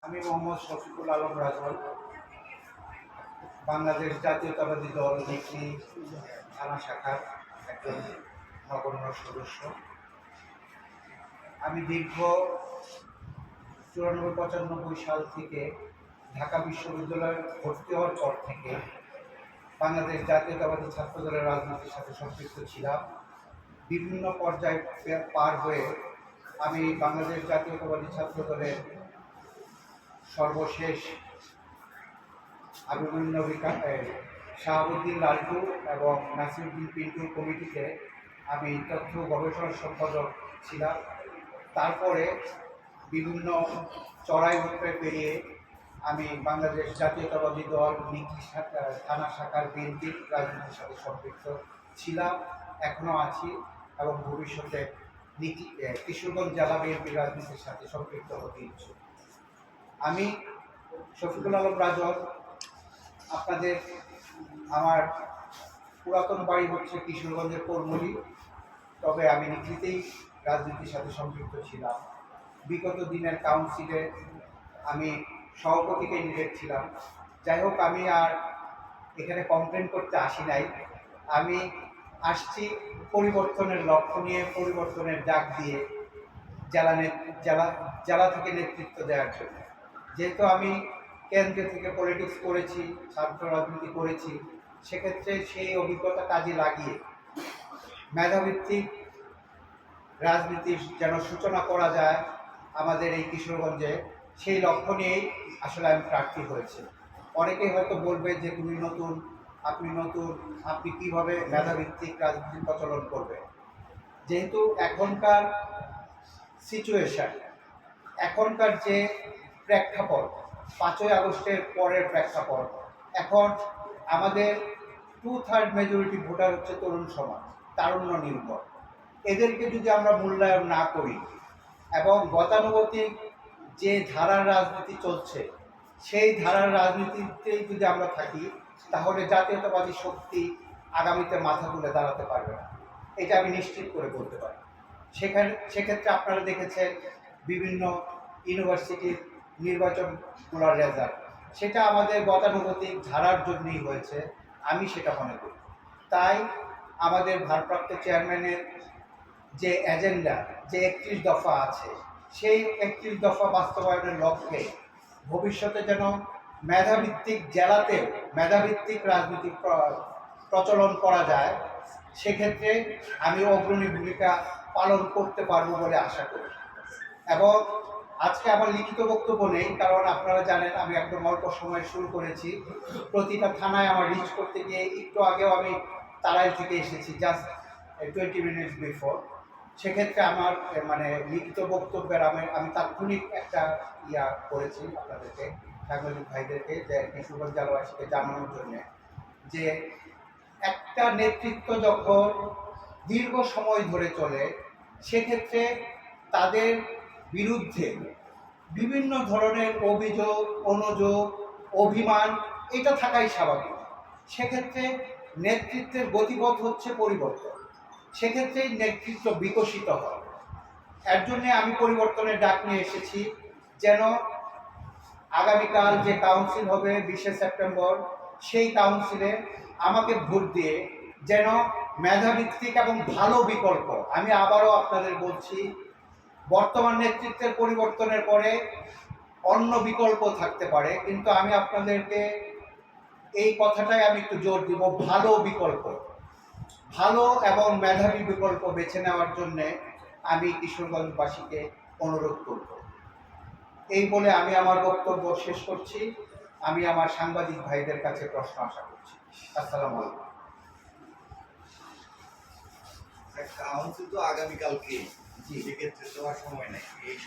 আমি মোহাম্মদ শফিকুল আলম রাজন, বাংলাদেশ জাতীয়তাবাদী দল নিকলি থানা শাখার একজন নগণ্য সদস্য। আমি দীর্ঘ 94-95 সাল থেকে ঢাকা বিশ্ববিদ্যালয়ে ভর্তি হওয়ার পর থেকে বাংলাদেশ জাতীয়তাবাদী ছাত্র দলের রাজনীতির সাথে সম্পৃক্ত ছিলাম। বিভিন্ন পর্যায় পার হয়ে আমি বাংলাদেশ জাতীয়তাবাদী ছাত্র দলের সর্বশেষ আবিনুল শাহাবুদ্দিন লালটু এবং নাসিরুদ্দিন পিন্টুর কমিটিতে আমি তথ্য গবেষণা সম্পাদক ছিলাম। তারপরে বিভিন্ন চড়াই উতরাই পেরিয়ে আমি বাংলাদেশ জাতীয়তাবাদী দল নিকলি থানা শাখার বিএনপির রাজনীতির সাথে সম্পৃক্ত ছিলাম, এখনও আছি এবং ভবিষ্যতে কিশোরগঞ্জ জেলা বিএনপির রাজনীতির সাথে সম্পৃক্ত হতে ইচ্ছুক। আমি শফিকুল আলম রাজন। আপনাদের আমার পুরাতন বাড়ি হচ্ছে কিশোরগঞ্জের কোরমলি, তবে আমি নিকলিতেই রাজনীতির সাথে সম্পৃক্ত ছিলাম। বিগত দিনের কাউন্সিলে আমি সভাপতি ক্যান্ডিডেট ছিলাম। যাই হোক, আমি আর এখানে কমপ্লেন করতে আসি নাই। আমি আসছি পরিবর্তনের লক্ষ্য নিয়ে, পরিবর্তনের ডাক দিয়ে জেলা থেকে নেতৃত্ব দেওয়ার জন্য। যেহেতু আমি কেন্দ্র থেকে পলিটিক্স করেছি, ছাত্র রাজনীতি করেছি, সেক্ষেত্রে সেই অভিজ্ঞতা কাজে লাগিয়ে মেধাভিত্তিক রাজনীতির যেন সূচনা করা যায় আমাদের এই কিশোরগঞ্জে, সেই লক্ষ্য নিয়েই আসলে আমি প্রার্থী হয়েছি। অনেকেই হয়তো বলবে যে তুমি নতুন, আপনি কীভাবে মেধাভিত্তিক রাজনীতির প্রচলন করবে। যেহেতু এখনকার সিচুয়েশান, এখনকার যে প্রেক্ষাপট, 5ই আগস্টের পরের প্রেক্ষাপট, এখন আমাদের 2/3 মেজরিটি ভোটার হচ্ছে তরুণ সমাজ, তারুণ্য নির্ভর। এদেরকে যদি আমরা মূল্যায়ন না করি এবং গতানুগতিক যে ধারার রাজনীতি চলছে সেই ধারার রাজনীতিতেই যদি আমরা থাকি, তাহলে জাতীয়তাবাদী শক্তি আগামীতে মাথা তুলে দাঁড়াতে পারবে না, এটা আমি নিশ্চিত করে বলতে পারি। সেক্ষেত্রে আপনারা দেখেছেন বিভিন্ন ইউনিভার্সিটির নির্বাচনগুলোর রেজাল্ট, সেটা আমাদের গতানুগতিক ধারার জন্যই হয়েছে, আমি সেটা মনে করি। তাই আমাদের ভারপ্রাপ্ত চেয়ারম্যানের যে এজেন্ডা, যে 31 দফা আছে, সেই 31 দফা বাস্তবায়নের লক্ষ্যে ভবিষ্যতে যেন মেধাভিত্তিক জেলাতেও মেধাভিত্তিক রাজনীতি প্রচলন করা যায়, সেক্ষেত্রে আমি অগ্রণী ভূমিকা পালন করতে পারবো বলে আশা করি। এবং আজকে আমার লিখিত বক্তব্য নেই, কারণ আপনারা জানেন আমি একদম অল্প সময় শুরু করেছি। প্রতিটা থানায় আমার রিচ করতে গিয়ে একটু আগেও আমি তারাইল থেকে এসেছি, জাস্ট 20 মিনিটস বিফোর। সেক্ষেত্রে আমার লিখিত বক্তব্যের আমি তাৎক্ষণিক একটা করেছি আপনাদেরকে, সাংবাদিক ভাইদেরকে, যে কিশোরগঞ্জ জেলাবাসীকে জানানোর জন্যে যে একটা নেতৃত্ব যখন দীর্ঘ সময় ধরে চলে, সেক্ষেত্রে তাদের বিরুদ্ধে বিভিন্ন ধরনের অভিযোগ, অনুযোগ, অভিমান, এটা থাকাই স্বাভাবিক। সেক্ষেত্রে নেতৃত্বের গতিপথ হচ্ছে পরিবর্তন, সেক্ষেত্রেই নেতৃত্ব বিকশিত হয়। এর জন্যে আমি পরিবর্তনের ডাক নিয়ে এসেছি, যেন আগামীকাল যে কাউন্সিল হবে 20শে সেপ্টেম্বর, সেই কাউন্সিলে আমাকে ভোট দিয়ে যেন মেধাভিত্তিক এবং ভালো বিকল্প, আমি আবারও আপনাদের বলছি, বর্তমান নেতৃত্বের পরিবর্তনের পরে অন্য বিকল্প থাকতে পারে, কিন্তু আমি আপনাদেরকে এই কথাটাই আমি একটু জোর দিব, ভালো বিকল্প, ভালো এবং মেধাবী বিকল্প বেছে নেওয়ার জন্যে আমি কিশোরগঞ্জবাসীকে অনুরোধ করব। এই বলে আমি আমার বক্তব্য শেষ করছি। আমি আমার সাংবাদিক ভাইদের কাছে প্রশ্ন আশা করছি। আসসালামু আলাইকুম। কাউন্সিল তো আগামীকালকে, সেক্ষেত্রে তো আর সময় নেই।